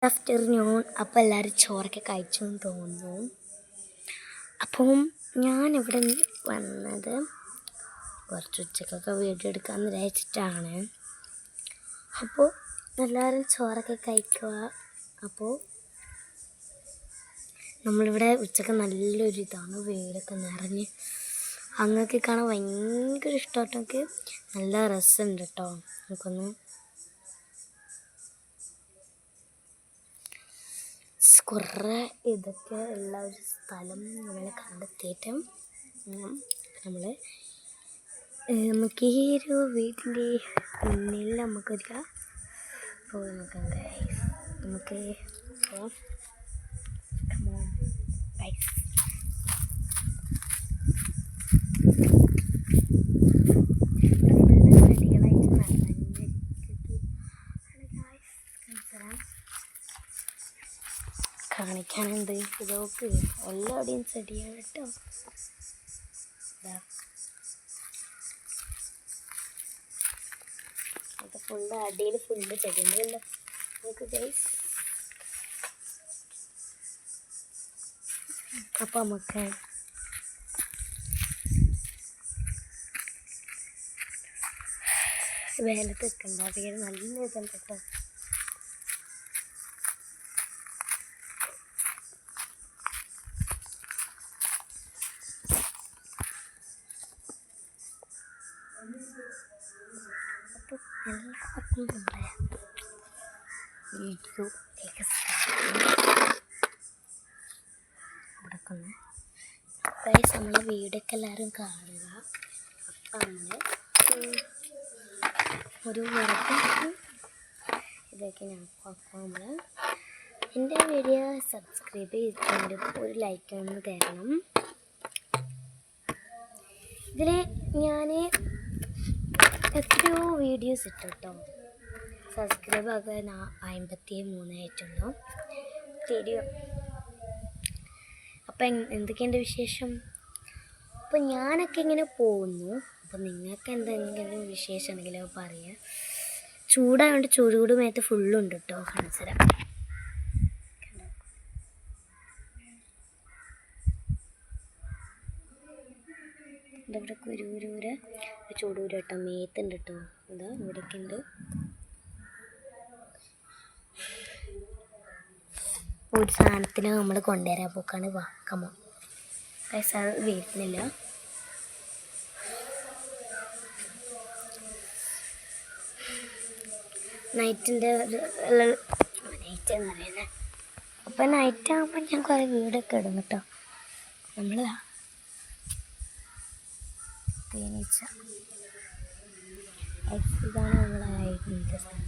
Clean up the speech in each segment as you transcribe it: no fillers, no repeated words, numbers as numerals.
Afternoon. അപ്പോൾ എല്ലാവരും ചോറൊക്കെ കഴിച്ചു എന്ന് തോന്നുന്നു. അപ്പം ഞാനിവിടെ വന്നത് കുറച്ച് ഉച്ചക്കൊക്കെ വീഡിയോ എടുക്കാമെന്ന് വിചാരിച്ചിട്ടാണ്. അപ്പോൾ എല്ലാവരും ചോറൊക്കെ കഴിക്കുക. അപ്പോൾ നമ്മളിവിടെ ഉച്ചക്ക് നല്ലൊരു ഇതാണ്, വെയിലൊക്കെ നിറഞ്ഞ് അങ്ങൊക്കെ കാണാൻ ഭയങ്കര ഇഷ്ടമായിട്ടൊക്കെ നല്ല രസമുണ്ട് കേട്ടോ. നമുക്കൊന്ന് കുറേ ഇതൊക്കെ ഉള്ള ഒരു സ്ഥലം നമ്മൾ കണ്ടെത്തിയിട്ട് നമുക്ക് ഈ ഒരു വീട്ടിൻ്റെ മുന്നിൽ നമുക്കൊരു പോയി നോക്കാം ഗൈസ്. നമുക്ക് ഗൈസ് കാണിക്കാനുണ്ട്. ഇതൊക്കെ എല്ലാവിടെയും ചെടിയാണ് കേട്ടോ. അത് ഫുള്ള് അടിയിൽ ഫുള്ള് ചെടിയുണ്ടല്ലോ നമുക്ക് ഗൈസ്. അപ്പം നമുക്ക് വേലത്ത് വെക്കണ്ട, അധികം നല്ല ഇതുണ്ട് കേട്ടോ. അപ്പോൾ എല്ലാവർക്കും നമ്മുടെ വീഡിയോ നടക്കുന്ന ഗൈസ് നമ്മളെ വീടൊക്കെ എല്ലാവരും കാണുക. അപ്പം നമ്മൾ ഒരു വിറകും ഇതൊക്കെ ഞാൻ അപ്പോൾ നമ്മൾ എൻ്റെ വീഡിയോ സബ്സ്ക്രൈബ് ചെയ്തിട്ടുണ്ട്. ഒരു ലൈക്ക് ഒന്ന് തരണം. ഇതിൽ ഞാൻ എത്രയോ വീഡിയോസ് ഇട്ടു കേട്ടോ. സബ്സ്ക്രൈബ് ആകെ 53 ആയിട്ടുള്ളൂ വീഡിയോ. അപ്പം എന്തൊക്കെയുണ്ട് വിശേഷം? അപ്പം ഞാനൊക്കെ ഇങ്ങനെ പോകുന്നു. അപ്പം നിങ്ങൾക്ക് എന്തെങ്കിലും വിശേഷം ഉണ്ടെങ്കിലോ പറയുക. ചൂടായതുകൊണ്ട് ചൂട് മേത്ത് ഫുള്ളുണ്ട് കേട്ടോ. കാണിച്ചു തരാം. ഇവിടെ കുരൂരൂര് ചൂടൂര് കേട്ടോ, മേത്തുണ്ട് കേട്ടോ. ഇതാ ഇവിടെയൊക്കെ ഉണ്ട്. ഒരു സാധനത്തിന് നമ്മൾ കൊണ്ടുവരാൻ പോക്കാണ്. വാക്കമ്മ പൈസ വീട്ടിലില്ല. നൈറ്റിൻ്റെ നൈറ്റ് എന്ന് പറയുന്നത്. അപ്പം നൈറ്റ് ആകുമ്പോൾ ഞാൻ കുറേ വീടൊക്കെ ഇടും കേട്ടോ. നമ്മൾ തേനീച്ച ഇതാണ് നമ്മളെ സ്ഥലം.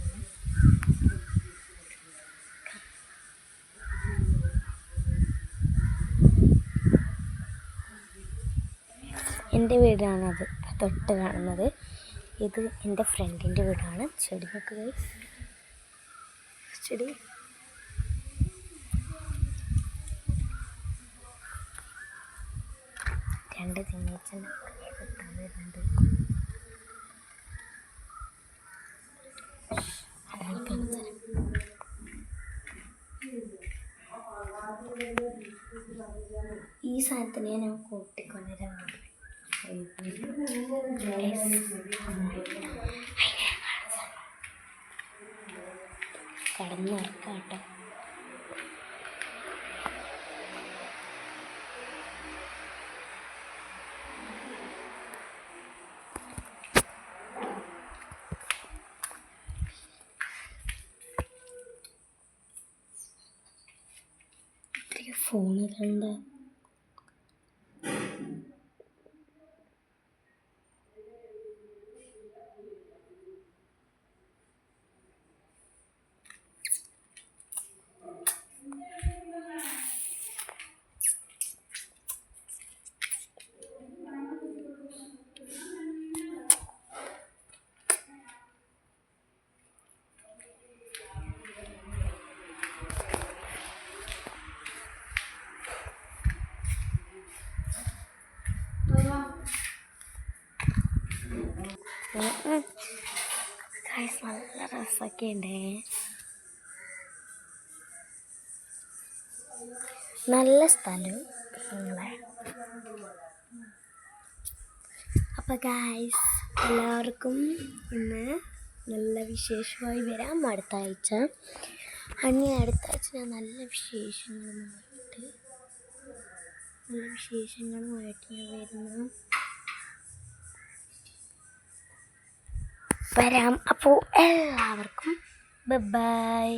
എൻ്റെ വീടാണത് തൊട്ട് കാണുന്നത്. ഇത് എൻ്റെ ഫ്രണ്ടിൻ്റെ വീടാണ്. ചെടി നോക്കുക, ചെടി രണ്ട് തേനീച്ച വരുന്നുണ്ട്. ഈ സാധനത്തിനെ ഞാൻ കൂട്ടിക്കൊണ്ടുവരാൻ കടന്നു ഇറക്കാം കേട്ടോ. ഫോണിലുണ്ട്. നല്ല രസമൊക്കെ ഉണ്ടേ. നല്ല സ്ഥലം നിങ്ങളെ. അപ്പോൾ ഗായ്സ് എല്ലാവർക്കും ഇന്ന് നല്ല വിശേഷമായി വരാം അടുത്ത ആഴ്ച. അടുത്ത ആഴ്ച ഞാൻ നല്ല വിശേഷങ്ങളുമായിട്ട് ഞാൻ വരാം. അപ്പോൾ എല്ലാവർക്കും ബൈ.